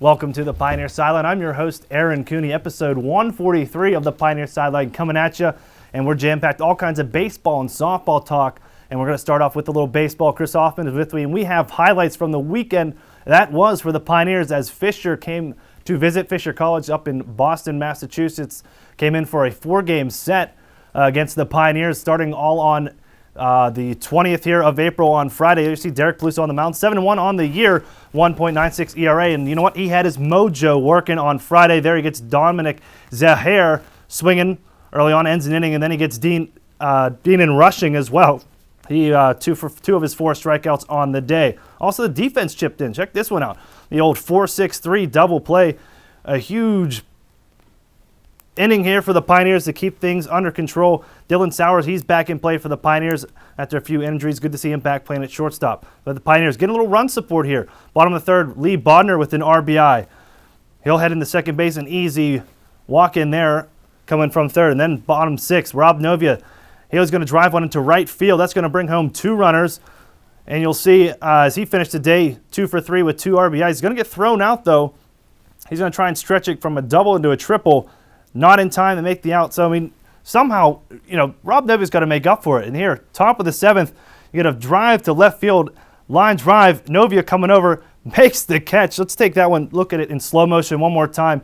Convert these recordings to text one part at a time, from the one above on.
Welcome to the Pioneer Sideline. I'm your host, Aaron Cooney, episode 143 of the Pioneer Sideline coming at you. And we're jam-packed all kinds of baseball and softball talk. And we're going to start off with a little baseball. Chris Hoffman is with me, and we have highlights from the weekend that was for the Pioneers as Fisher came to visit Fisher College up in Boston, Massachusetts. Came in for a 4-game set against the Pioneers, starting all on the 20th here of April on Friday. You see Derek Peluso on the mound, 7-1 on the year, 1.96 ERA. And you know what? He had his mojo working on Friday. There he gets Dominic Zahere swinging early on, ends an inning, and then he gets Dean in rushing as well. He 2 for 2 of his 4 strikeouts on the day. Also, the defense chipped in. Check this one out. The old 4-6-3 double play. A huge inning here for the Pioneers to keep things under control. Dylan Sowers, he's back in play for the Pioneers after a few injuries. Good to see him back playing at shortstop. But the Pioneers getting a little run support here. Bottom of the third, Lee Bodner with an RBI. He'll head into second base, an easy walk in there coming from third. And then bottom 6, Rob Novia. He was going to drive one into right field. That's going to bring home 2 runners. And you'll see as he finished the day 2 for 3 with 2 RBIs. He's going to get thrown out, though. He's going to try and stretch it from a double into a triple. Not in time to make the out. So, I mean, somehow, Rob Novia's got to make up for it. And here, top of the 7th, you get a drive to left field, line drive. Novia coming over, makes the catch. Let's take that one, look at it in slow motion one more time.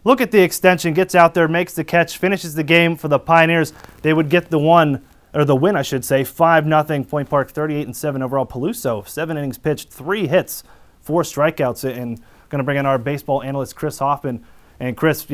Look at the extension, gets out there, makes the catch, finishes the game for the Pioneers. They would get the win, I should say, 5-0. Point Park, 38-7 overall. Peluso, 7 innings pitched, 3 hits, 4 strikeouts. And going to bring in our baseball analyst, Chris Hoffman. And Chris,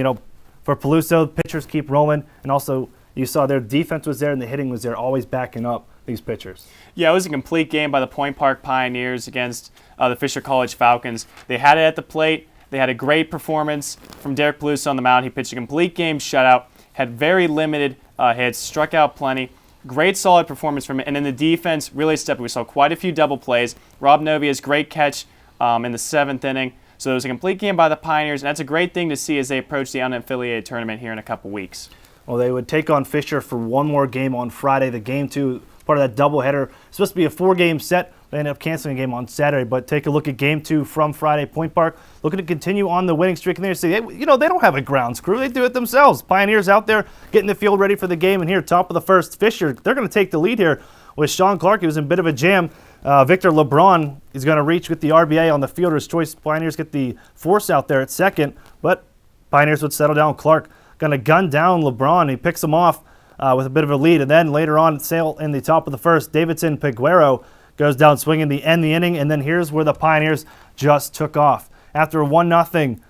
for Peluso, pitchers keep rolling. And also, you saw their defense was there and the hitting was there, always backing up these pitchers. Yeah, it was a complete game by the Point Park Pioneers against the Fisher College Falcons. They had it at the plate. They had a great performance from Derek Peluso on the mound. He pitched a complete game shutout, had very limited hits, struck out plenty. Great solid performance from it. And then the defense really stepped up. We saw quite a few double plays. Rob Novia's great catch in the 7th inning. So it was a complete game by the Pioneers, and that's a great thing to see as they approach the unaffiliated tournament here in a couple weeks. Well, they would take on Fisher for one more game on Friday. The game 2, part of that doubleheader. It's supposed to be a 4-game set. They ended up canceling a game on Saturday. But take a look at game 2 from Friday. Point Park looking to continue on the winning streak. And they say, they don't have a grounds crew. They do it themselves. Pioneers out there getting the field ready for the game. And here, top of the first, Fisher, they're going to take the lead here with Sean Clark. He was in a bit of a jam. Victor LeBron is going to reach with the RBI on the fielder's choice. Pioneers get the force out there at second, but Pioneers would settle down. Clark going to gun down LeBron. He picks him off with a bit of a lead, and then later on, Sale in the top of the first, Davidson Peguero goes down swinging to end the inning, and then here's where the Pioneers just took off. After a 1-0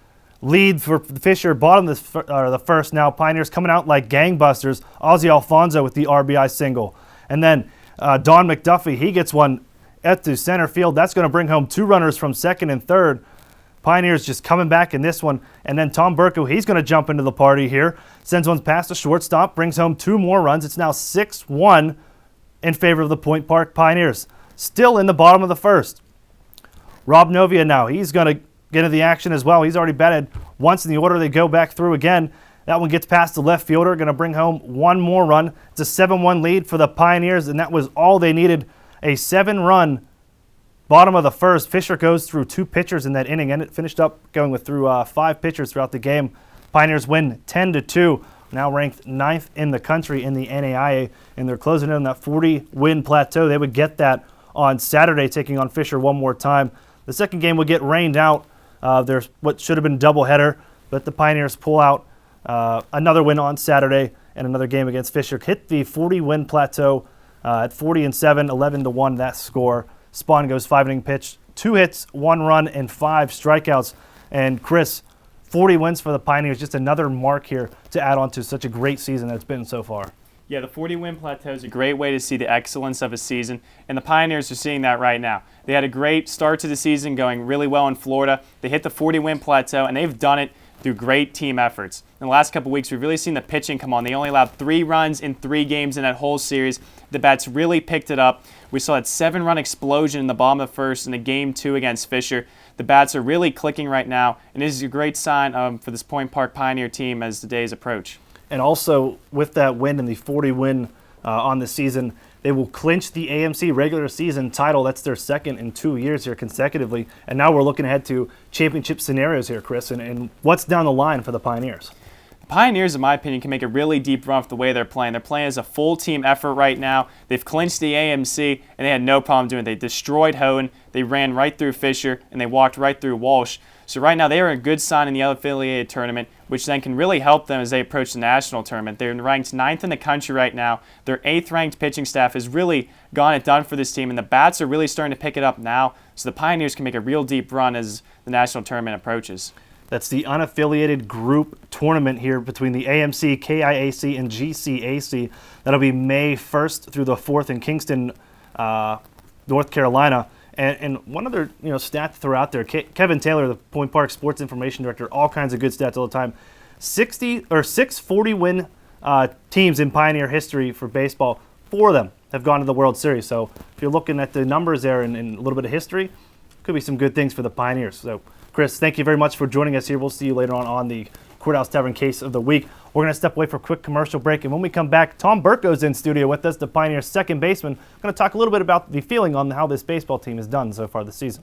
lead for Fisher, bottom of the first now, Pioneers coming out like gangbusters. Ozzie Alfonso with the RBI single. And then Don McDuffie, he gets one to center field. That's going to bring home 2 runners from second and third. Pioneers just coming back in this one. And then Tom Burko, he's going to jump into the party here. Sends one past the shortstop, brings home 2 more runs. It's now 6-1 in favor of the Point Park Pioneers. Still in the bottom of the first. Rob Novia now, he's going to get into the action as well. He's already batted once in the order. They go back through again. That one gets past the left fielder, going to bring home 1 more run. It's a 7-1 lead for the Pioneers, and that was all they needed. A 7-run bottom of the first. Fisher goes through 2 pitchers in that inning, and it finished up going through 5 pitchers throughout the game. Pioneers win 10-2, now ranked 9th in the country in the NAIA, and they're closing in on that 40-win plateau. They would get that on Saturday, taking on Fisher one more time. The second game would get rained out. There's what should have been a doubleheader, but the Pioneers pull out another win on Saturday and another game against Fisher. Hit the 40-win plateau at 40-7, 11-1 that score. Spawn goes 5-inning pitch, 2 hits, 1 run, and 5 strikeouts. And Chris, 40 wins for the Pioneers, just another mark here to add on to such a great season that's been so far. Yeah, the 40-win plateau is a great way to see the excellence of a season, and the Pioneers are seeing that right now. They had a great start to the season, going really well in Florida. They hit the 40-win plateau, and they've done it through great team efforts. In the last couple weeks, we've really seen the pitching come on. They only allowed 3 runs in 3 games in that whole series. The bats really picked it up. We saw that 7-run explosion in the bottom of the first in the game 2 against Fisher. The bats are really clicking right now, and this is a great sign for this Point Park Pioneer team as the days approach. And also, with that win and the 40 win on the season, They will clinch the AMC regular season title. That's their second in 2 years here consecutively. And now we're looking ahead to championship scenarios here, Chris. And what's down the line for the Pioneers? Pioneers, in my opinion, can make a really deep run for the way they're playing. They're playing as a full team effort right now. They've clinched the AMC, and they had no problem doing it. They destroyed Hohen, they ran right through Fisher, and they walked right through Walsh. So right now they are a good sign in the unaffiliated tournament, which then can really help them as they approach the national tournament. They're ranked 9th in the country right now. Their 8th-ranked pitching staff has really gone it done for this team, and the bats are really starting to pick it up now. So the Pioneers can make a real deep run as the national tournament approaches. That's the unaffiliated group tournament here between the AMC, KIAC, and GCAC. That'll be May 1st through the 4th in Kingston, North Carolina. And one other stat to throw out there, Kevin Taylor, the Point Park Sports Information Director, all kinds of good stats all the time. 6 40-win teams in Pioneer history for baseball. 4 of them have gone to the World Series. So if you're looking at the numbers there and a little bit of history, could be some good things for the Pioneers. So, Chris, thank you very much for joining us here. We'll see you later on the Courthouse Tavern Case of the Week. We're going to step away for a quick commercial break, and when we come back, Tom Burko's in studio with us, the Pioneers' second baseman. We're going to talk a little bit about the feeling on how this baseball team has done so far this season.